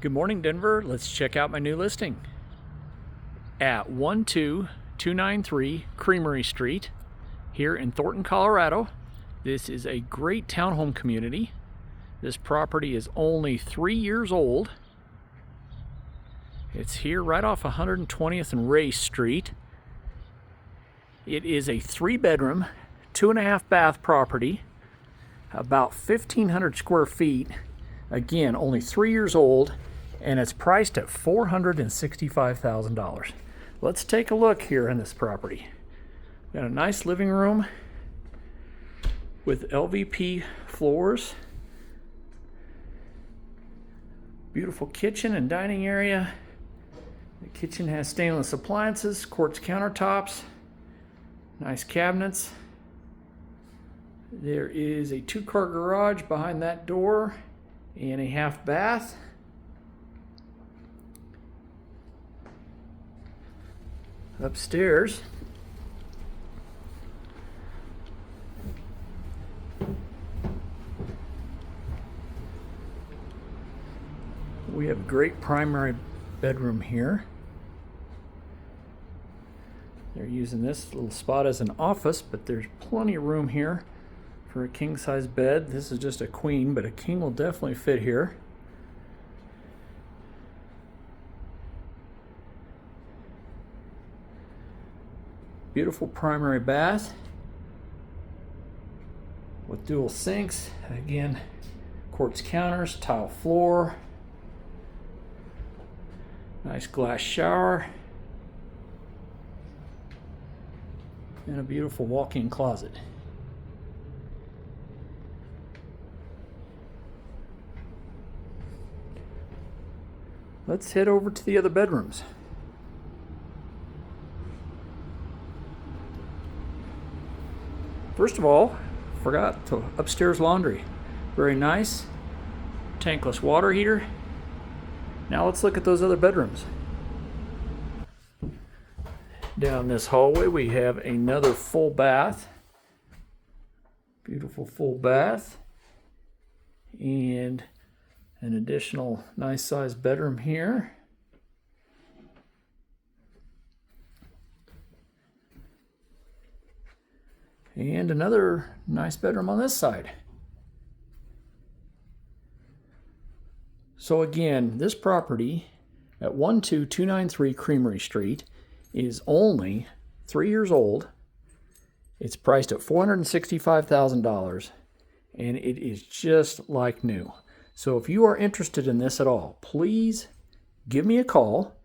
Good morning, Denver. Let's check out my new listing at 12293 Creamery Street here in Thornton, Colorado. This is a great townhome community. This property is only 3 years old. It's here right off 120th and Ray Street. It is a 3-bedroom, 2.5 bath property, about 1,500 square feet. Again, only 3 years old, and it's priced at $465,000. Let's take a look here in this property. Got a nice living room with LVP floors. Beautiful kitchen and dining area. The kitchen has stainless appliances, quartz countertops, nice cabinets. There is a 2-car garage behind that door and a half bath. Upstairs, we have a great primary bedroom here. They're using this little spot as an office, but there's plenty of room here for a king-size bed. This is just a queen, but a king will definitely fit here. Beautiful primary bath with dual sinks. Again, quartz counters, tile floor, nice glass shower, and a beautiful walk-in closet. Let's head over to the other bedrooms. First of all, forgot the upstairs laundry. Very nice. Tankless water heater. Now let's look at those other bedrooms. Down this hallway we have another full bath. Beautiful full bath. And an additional nice sized bedroom here. And another nice bedroom on this side. So again, this property at 12293 Creamery Street is only 3 years old. It's priced at $465,000, and it is just like new. So if you are interested in this at all, please give me a call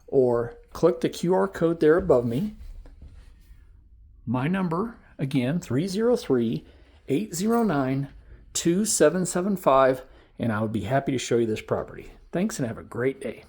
or click the QR code there above me. My number, again, 303-809-2775, and I would be happy to show you this property. Thanks and have a great day.